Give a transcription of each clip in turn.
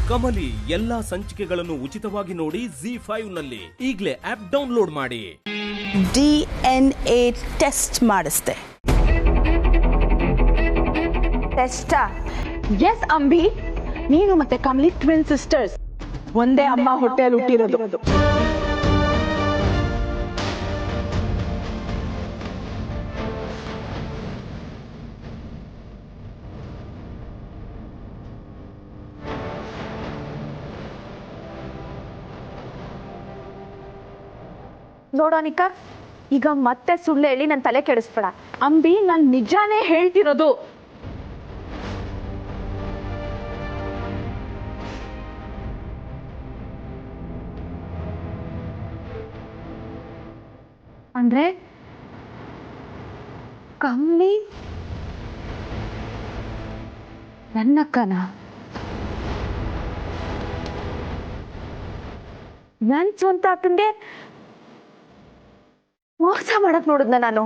ಕಮಲಿ ಎಲ್ಲಾ ಸಂಚಿಕೆಗಳನ್ನು ಉಚಿತವಾಗಿ ನೋಡಿ ZEE5 ನಲ್ಲಿ. ಈಗಲೇ ಆಪ್ ಡೌನ್ಲೋಡ್ ಮಾಡಿ. DNA ಟೆಸ್ಟ್ ಮಾಡಿಸ್ದೆ. ಟೆಸ್ಟಾ? ಎಸ್ ಅಂಬಿ, ನೀನು ಮತ್ತೆ ಕಮಲಿ ಟ್ವಿನ್ ಸಿಸ್ಟರ್ಸ್, ಒಂದೇ ಅಮ್ಮ ಹೊಟ್ಟೆಯಲ್ಲಿ ಹುಟ್ಟಿರೋದು. ನೋಡೋನಿಕಾ, ಈಗ ಮತ್ತೆ ಸುಳ್ಳು ಹೇಳಿ ನನ್ನ ತಲೆ ಕೆಡಿಸ್ಬೇಡ. ಅಂಬಿ, ನಾನು ನಿಜಾನೇ ಹೇಳ್ತಿರೋದು. ಅಂದ್ರೆ ಕಮ್ಮಿ ನನ್ನಕ್ಕನ ನನ್ ಸ್ವಂತ ಅಕ್ಕಂಗೆ ಮೋಸ ಮಾಡಕ್ ನೋಡಿದ್ನ ನಾನು.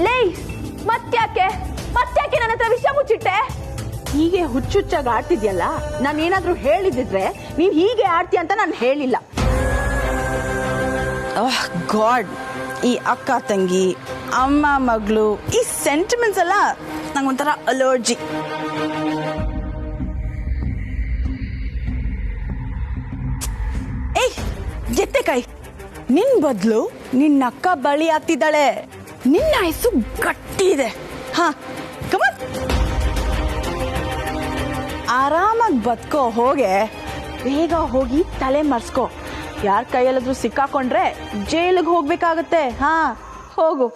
ಲೇ, ಮತ್ತ್ಯಾಕೆ ನನ್ನ ಹತ್ರ ವಿಷಯ ಮುಚ್ಚಿಟ್ಟೆ? ಹೀಗೆ ಹುಚ್ಚುಚ್ಚಾಗಿ ಆಡ್ತಿದ್ಯಲ್ಲ, ನಾನು ಏನಾದ್ರೂ ಹೇಳಿದ್ರೆ ನೀನ್ ಹೀಗೆ ಆಡ್ತೀಯ ಅಂತ ನಾನು ಹೇಳಿಲ್ಲ. ಗಾಡ್, ಈ ಅಕ್ಕ ತಂಗಿ, ಅಮ್ಮ ಮಗಳು, ಈ ಸೆಂಟಿಮೆಂಟ್ಸ್ ಎಲ್ಲ ನಂಗೊಂಥರ ಅಲರ್ಜಿ. ಎತ್ತೆ ಕೈ, ನಿನ್ ಬದಲು ನಿನ್ನ ಅಕ್ಕ ಬಳಿ ಆಗ್ತಿದ್ದಾಳೆ. ನಿನ್ನ ಆಯಸ್ಸು ಗಟ್ಟಿ ಇದೆ. ಹಾ, ಕಮನ್, ಆರಾಮಾಗಿ ಬದುಕೋ. ಹೋಗೆ, ಬೇಗ ಹೋಗಿ ತಲೆ ಮರ್ಸ್ಕೋ. ಯಾರ ಕೈಯಲ್ಲಾದ್ರೂ ಸಿಕ್ಕಾಕೊಂಡ್ರೆ ಜೈಲಿಗೆ ಹೋಗ್ಬೇಕಾಗತ್ತೆ. ಹಾ, ಹೋಗು.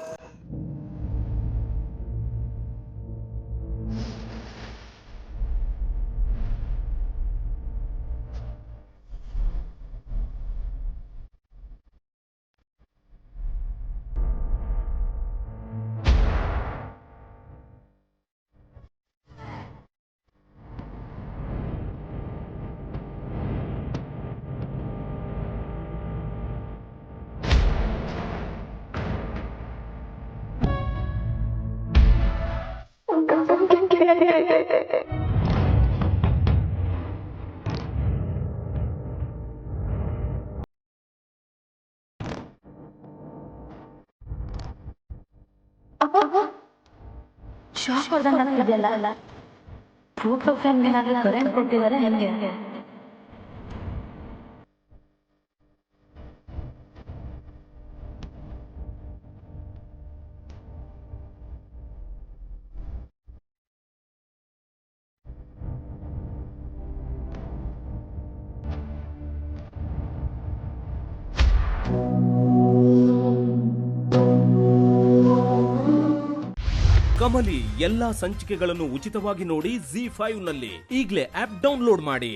ಶಾಕ್ ಹೊಡೆದಂಗಾಗ್ತಿದೆಯಲ್ಲ. ಫೋಟೋ ಫ್ರೇಮ್ಗೆ ಕರೆಂಟ್ ಕೊಟ್ಟಿದ್ದಾರೆ ಹೆಂಗೆ? ಕಮಲಿ ಎಲ್ಲಾ ಸಂಚಿಕೆಗಳನ್ನು ಉಚಿತವಾಗಿ ನೋಡಿ ZEE5 ನಲ್ಲಿ. ಈಗಲೇ ಆಪ್ ಡೌನ್ಲೋಡ್ ಮಾಡಿ.